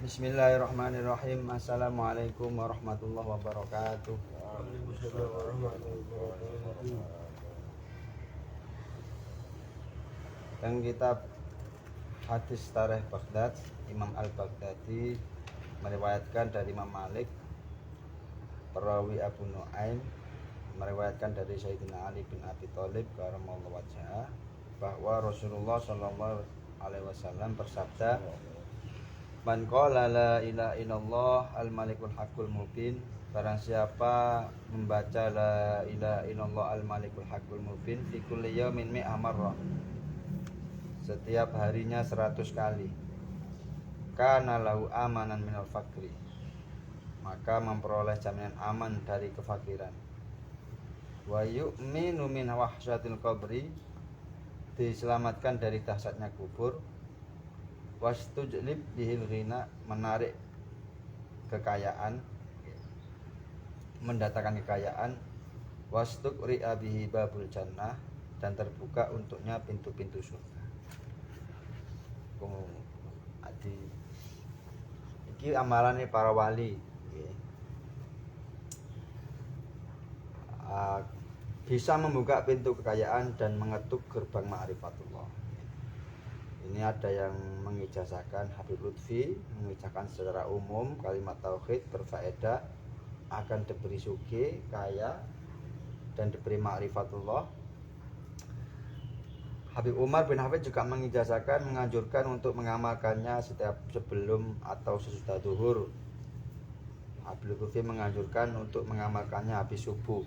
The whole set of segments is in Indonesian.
Bismillahirrahmanirrahim. Assalamualaikum warahmatullahi wabarakatuh. Waalaikumsalam warahmatullahi wabarakatuh. Dan kitab hadis Tarikh Baghdad, Imam Al-Baghdadi meriwayatkan dari Imam Malik, perawi Abu Nuaim meriwayatkan dari Sayyidina Ali bin Abi Thalib karramallahu wajhah bahwa Rasulullah sallallahu alaihi wasallam bersabda, "Man qala la ilaha illallah al-malikul haqqul mubin." Barang siapa membaca la ilaha illallah al-malikul haqqul mubin fi kulli yaumin mi'a marrah, setiap harinya 100 kali, kana lahu amanan minal fakri, maka memperoleh jaminan aman dari kefakiran. Wa yu'minu min wahsyatil qabri, diselamatkan dari dahsyatnya kubur. Wastujlib bihil ghina, menarik kekayaan, mendatangkan kekayaan. Wastuqri'a bihi babul jannah, dan terbuka untuknya pintu-pintu surga. Adi iki amalane para wali, bisa membuka pintu kekayaan dan mengetuk gerbang ma'rifatullah. Ini ada yang mengijazahkan, Habib Lutfi mengijazahkan secara umum kalimat tauhid berfaedah, akan diberi sugih, kaya, dan diberi ma'rifatullah. Habib Umar bin Hafid juga mengijazahkan, menganjurkan untuk mengamalkannya setiap sebelum atau sesudah zuhur. Habib Lutfi menganjurkan untuk mengamalkannya habis subuh.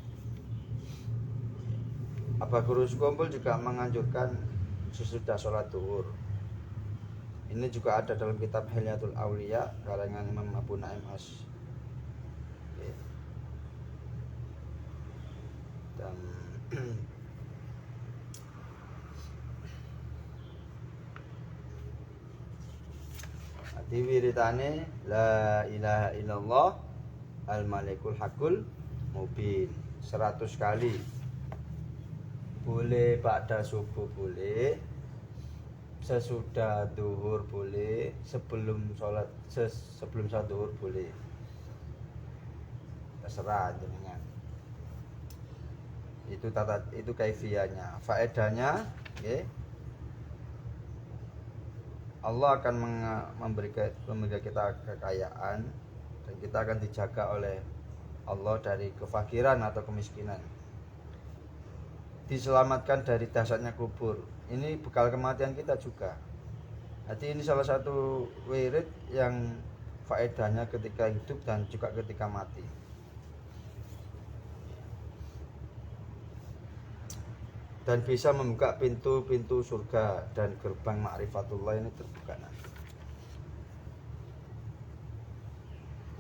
Aba Guru Kumpul juga menganjurkan sesudah sholat zuhur. Ini juga ada dalam kitab Hilyatul Auliya karangan Imam Abu Naim As. Dan hati wiridane la ilaha illallah al-malikul haqqul mubin 100 kali. Boleh pada subuh, boleh sesudah duhur, boleh sebelum sholat duhur, boleh, terserah jenengan. Itu kaifiyahnya, faedahnya, okay. Allah akan memberi kita kekayaan, dan kita akan dijaga oleh Allah dari kefakiran atau kemiskinan. Diselamatkan dari dahsyatnya kubur. Ini bekal kematian kita juga. Jadi ini salah satu wirid yang faedahnya ketika hidup dan juga ketika mati. Dan bisa membuka pintu-pintu surga, dan gerbang ma'rifatullah ini terbuka nanti.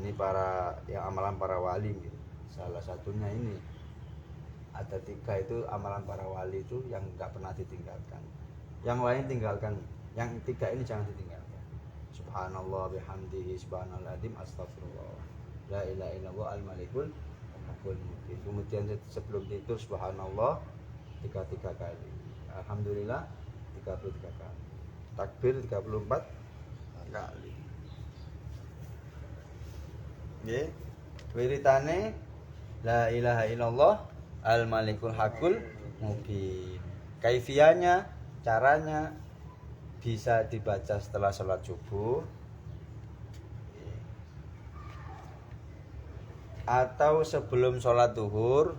Ini yang amalan para wali, salah satunya ini. Ada 3 itu amalan para wali itu yang nggak pernah ditinggalkan. Yang lain tinggalkan, yang 3 ini jangan ditinggalkan. Subhanallah bihamdihi subhanalladzim astagfirullah. La ilaha illallah al-malikul haqqul mubin. Kemudian sebelum itu subhanallah 33 kali. Alhamdulillah 33 kali. Takbir 34 kali. Nggih. Wiritane la ilaha illallah al-malikul haqqul mubin. Kaifiyahnya, caranya bisa dibaca setelah sholat subuh atau sebelum sholat zuhur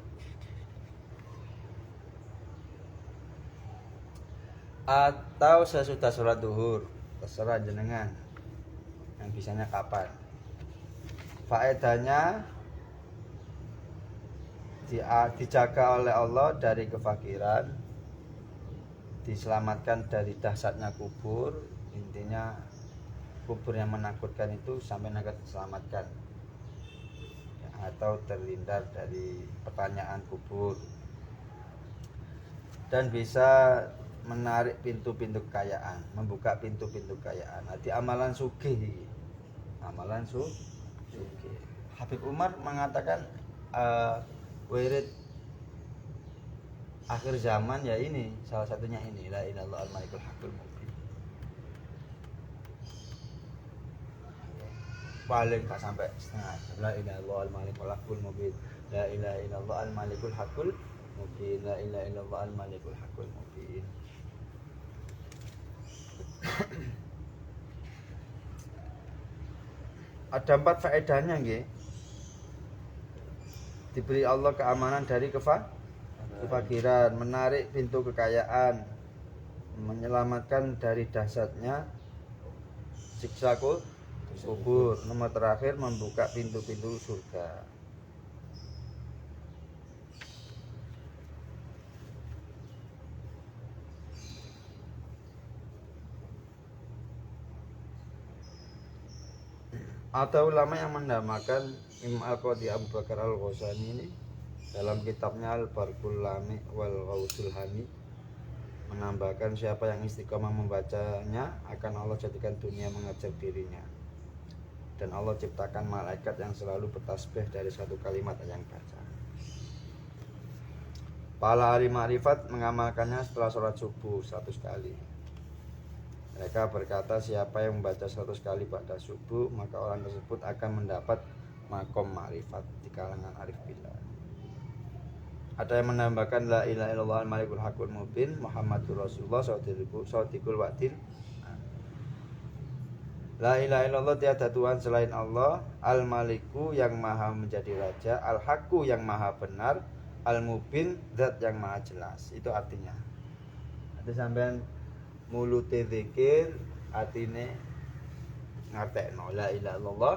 atau sesudah sholat zuhur, terserah jenengan yang bisanya kapan. Faedahnya dijaga oleh Allah dari kefakiran, diselamatkan dari dahsyatnya kubur. Intinya kubur yang menakutkan itu sampai akan diselamatkan, atau terhindar dari pertanyaan kubur. Dan bisa menarik pintu-pintu kekayaan, membuka pintu-pintu kekayaan. Nanti amalan sugih, amalan sugih. Habib Umar mengatakan wirid akhir zaman ya ini, salah satunya ini, la ilaha illallah al-malikul haqqul mubin. paling tak sampai setengah. La ilaha illallah al-malikul hakul mubin. La ilaha illallah al-malikul hakul mubin. La ilaha illallah al-malikul hakul mubin. Ada 4 faedahnya nggih. Diberi Allah keamanan dari kefakiran, menarik pintu kekayaan, menyelamatkan dari dahsyatnya siksa kubur. Nomor terakhir membuka pintu-pintu surga. Ada ulama yang menamakan Imam Al-Qadhi Abu Bakar Al-Ghazali ini dalam kitabnya Al-Barqul Lami wal Ghausul Hani menambahkan siapa yang istiqomah membacanya akan Allah jadikan dunia mengejar dirinya, dan Allah ciptakan malaikat yang selalu bertasbih dari satu kalimat yang baca. Para ahli ma'rifat mengamalkannya setelah sholat subuh 100 kali. Mereka berkata siapa yang membaca 100 kali pada subuh maka orang tersebut akan mendapat makom ma'rifat di kalangan arif billah. Ada yang menambahkan la ilaha illallah al-malikul hakul mubin Muhammadur Rasulullah shadiqul wa'din. La ilaha illallah tiada Tuhan selain Allah, al-maliku yang maha menjadi raja, al-haqqu yang maha benar, al-mubin zat yang maha jelas. Itu artinya. Ada sampean mulute zikir, atine ngartekno la ilaha illallah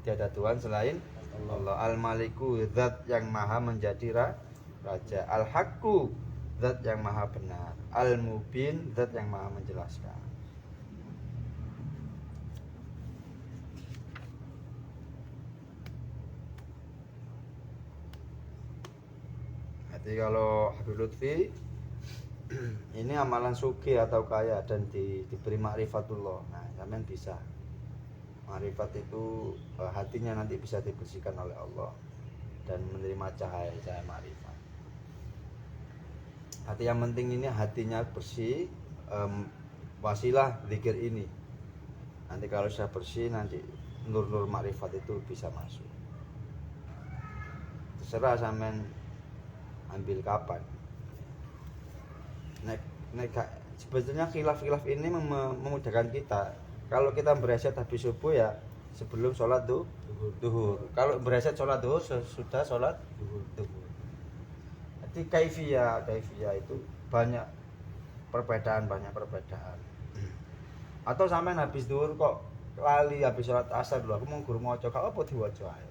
tiada Tuhan selain Allah, al-maliku zat yang maha menjadi raja, al-haqqu zat yang maha benar, al-mubin zat yang maha menjelaskan. Jadi kalau Habib Lutfi ini amalan suki atau kaya dan diberi ma'rifatullah. Nah, sampean bisa. Ma'rifat itu hatinya nanti bisa dibersihkan oleh Allah dan menerima cahaya ma'rifat. Hati yang penting ini hatinya bersih, wasilah zikir ini. Nanti kalau sudah bersih nanti nur-nur ma'rifat itu bisa masuk. Terserah sampean ambil kapan. Sebetulnya khilaf-khilaf ini memudahkan kita. Kalau kita bereset habis subuh ya sebelum sholat duhur. Kalau bereset sholat duhur sudah sholat duhur. Jadi kaifiyah itu banyak perbedaan. Atau sampai habis duhur kok lali habis sholat asar dulu aku mau guru maca kok apa diwaca ae.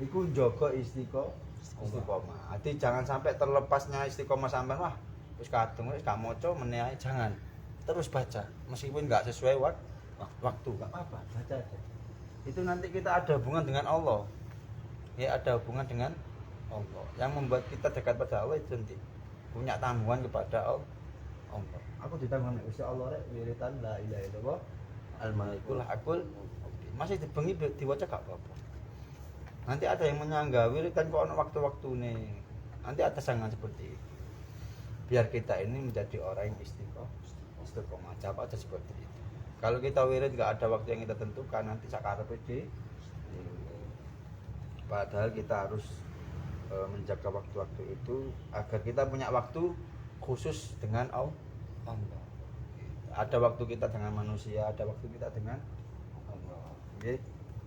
Iku njaga istiqomah. Jadi jangan sampai terlepasnya istiqomah sampai wah wis kadung wis gak maca meneh ae, jangan. Terus baca meskipun enggak sesuai waktu, enggak apa-apa, baca aja. Itu nanti kita ada hubungan dengan Allah. Ya ada hubungan dengan Allah. Yang membuat kita dekat pada Allah itu nanti punya tanggungan kepada Allah. Aku ditanggungan Gusti Allah rek wiritan la ilaha illallah al-malikul hakul. Masih dibengi diwaca gak apa-apa. Nanti ada yang menyanggah wiritan kok ana waktu-waktu nih. Nanti ada sangat seperti itu. Biar kita ini menjadi orang yang istiqomah. Coba aja seperti itu. Kalau kita wirid enggak ada waktu yang kita tentukan, nanti sakarepe padahal kita harus menjaga waktu-waktu itu agar kita punya waktu khusus dengan Allah. Ada waktu kita dengan manusia, ada waktu kita dengan Allah. Oke.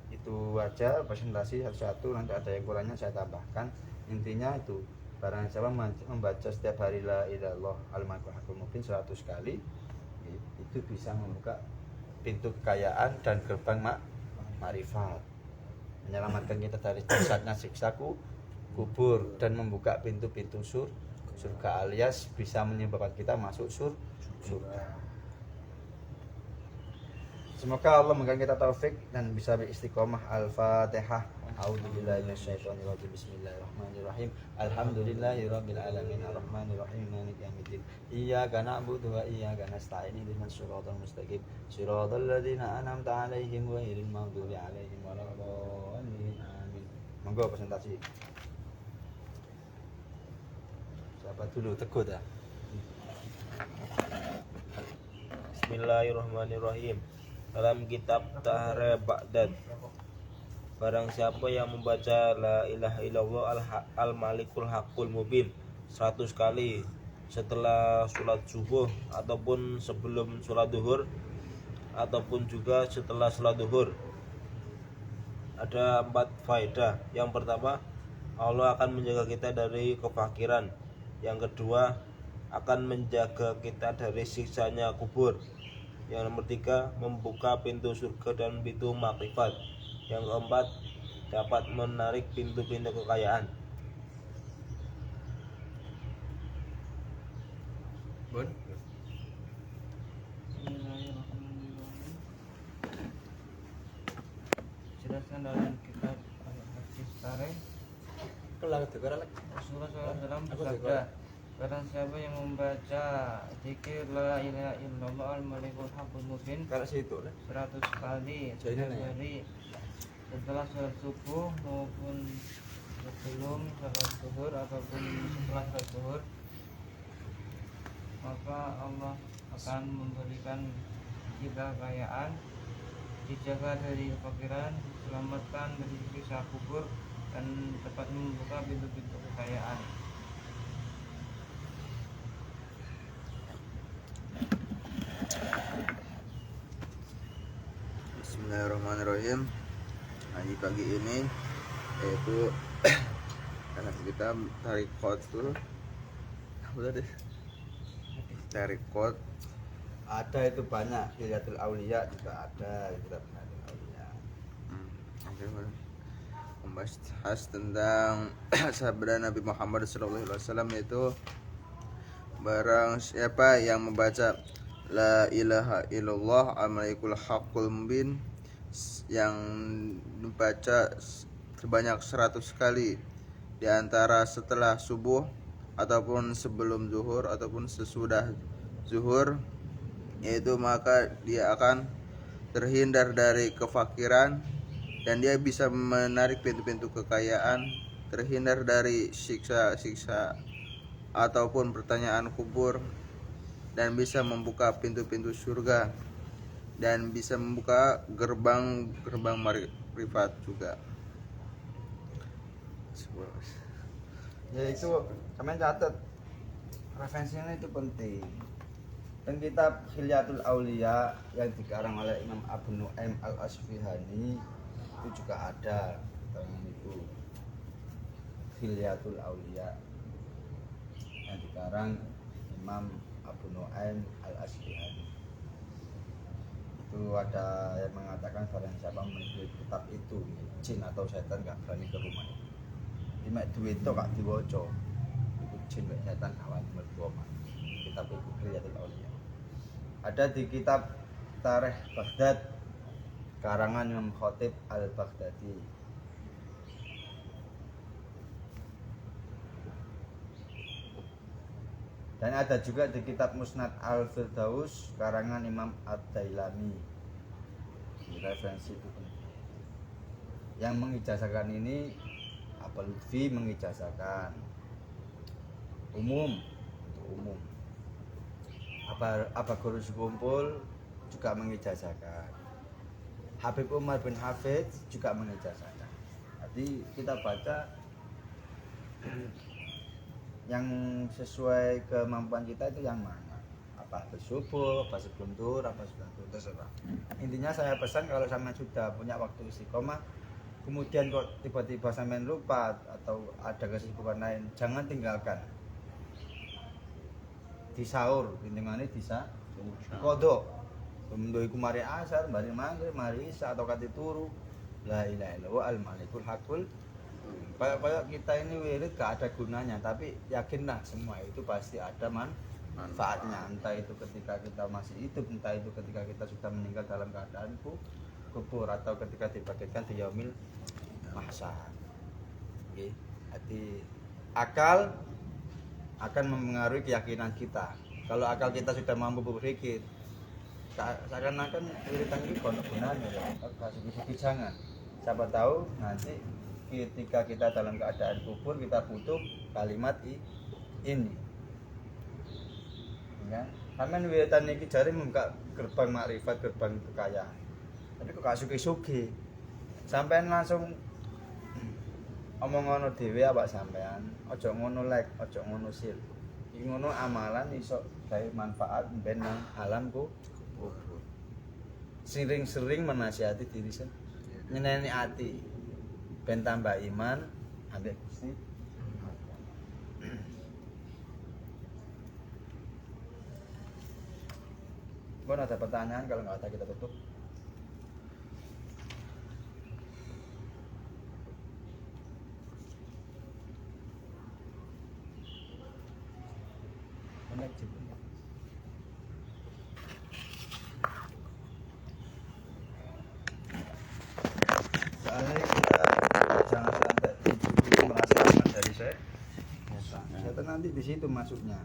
Itu aja presentasi satu-satu, nanti ada yang kurangnya saya tambahkan. Intinya itu barang siapa membaca setiap hari la ilaha illallah al-malikul hakul mubin 100 kali itu bisa membuka pintu kekayaan dan gerbang ma'rifat, menyelamatkan kita dari dahsyatnya siksa kubur dan membuka pintu-pintu surga, alias bisa menyebabkan kita masuk surga. Semoga Allah memberikan kita taufik dan bisa beristiqomah. Al-Fatihah. A'udzubillahi minasyaitonir rajim. Bismillahirrahmanirrahim. Alhamdulillahirabbil alamin arrahmanirrahim maliki yaumiddin. Iyyaka na'budu wa iyyaka nasta'in ihdinas siratal mustaqim. Shiratal ladzina an'amta 'alaihim ghairil maghdubi 'alaihim waladdallin. Amin. Monggo presentasi. Siapa dulu? Teguh dah. Bismillahirrahmanirrahim. dalam kitab Tahrir Baghdad. Barang siapa yang membaca la ilaha illallah al-malikul haqqul mubin 100 kali setelah sholat subuh ataupun sebelum sholat duhur ataupun juga setelah sholat duhur, ada 4 faedah. Yang pertama, Allah akan menjaga kita dari kefakiran. Yang kedua, akan menjaga kita dari siksanya kubur. Yang nomor 3, membuka pintu surga dan pintu makrifat. Yang keempat, dapat menarik pintu-pintu kekayaan. Bun. Jelaskan dalam kitab Al-Hadis Tarikh Rasulullah SAW bersabda, barang siapa yang membaca zikir la ilaha illallah al-malikul haqqul mubin 100 kali setiap hari setelah sholat subuh maupun sebelum sholat zuhur ataupun setelah sholat zuhur, maka Allah akan memberikan kita kekayaan, dijaga dari kefakiran, diselamatkan dari siksa kubur, dan dapat membuka pintu-pintu kekayaan. Bismillahirrahmanirrahim. Ngaji pagi ini yaitu karena kita tarik khotul ada itu banyak, Hilyatul Auliya juga ada, kita Hilyatul Auliya. Membahas tentang sabda Nabi Muhammad SAW, yaitu barang siapa yang membaca la ilaha illallah al-malikul haqqul mubin, yang membaca sebanyak 100 kali di antara setelah subuh ataupun sebelum zuhur ataupun sesudah zuhur, yaitu maka dia akan terhindar dari kefakiran dan dia bisa menarik pintu-pintu kekayaan, terhindar dari siksa-siksa ataupun pertanyaan kubur, dan bisa membuka pintu-pintu surga dan bisa membuka gerbang makrifat juga. Ya itu kalian catat, referensinya itu penting. Dan kitab Hilyatul Auliya yang dikarang oleh Imam Abu Nu'aim al-Asfihani itu juga ada keterangan itu. Hilyatul Auliya yang dikarang Imam Abu Nu'aim al-Asfihani. Itu ada yang mengatakan barang siapa menulis kitab itu, jin atau setan gak berani ke rumah. Lima duit itu gak diwoco, itu jin dan setan awan merbuama. Kitab itu Hilyatul Auliya ada di kitab Tarikh Baghdad karangan Imam Khatib al-Baghdadi. Dan ada juga di kitab Musnad al-Firdaus karangan Imam Ad-Dailami. Di referensi itu penting. Yang mengijazahkan ini Abul Lutfi mengijazahkan umum, untuk umum. Aba Guru Sekumpul juga mengijazahkan. Habib Umar bin Hafidz juga mengijazahkan. Jadi kita baca yang sesuai kemampuan kita itu yang mana, apa bersubuh, apa sebelum duhur, apa sebelum duhur, terserah. Intinya saya pesan kalau sampean sudah punya waktu istiqomah, kemudian kok tiba-tiba sampean lupa atau ada kesibukan lain, jangan tinggalkan. Di sahur, intinya bisa kodok. Kemudian iku mari asar, mari maghrib, mari isya atau kati turu. La ilaha illallah al-malikul haqqul. Kayak kita ini wirid gak ada gunanya, tapi yakinlah semua itu pasti ada manfaatnya. Entah itu ketika kita masih hidup, entah itu ketika kita sudah meninggal dalam keadaan kubur, atau ketika dibangkitkan di yaumil mahsyar. Oke, jadi akal akan mempengaruhi keyakinan kita. Kalau akal kita sudah mampu berpikir, seakan-akan wiridan ini gunanya ya. Kasih jangan. Siapa tahu nanti ketika kita dalam keadaan kubur kita butuh kalimat ini. Ya. Sampeyan wiwitan iki jare membuka gerbang makrifat, gerbang kekayaan. Tapi kok gak sugih-sugih. Sampeyan langsung omong ngono dhewe awak sampean, aja ngono lek, aja ngono sil. Iki ngono amalan iso gawe manfaat ben nang alam kubur. Sering-sering menasihati diri sendiri, nyeneni ati ben tambah iman ambek Gusti. Bon, ada pertanyaan? Kalau nggak ada kita tutup. Soalnya kita jangan sampai merasa aman dari saya. Saya nanti di situ masuknya.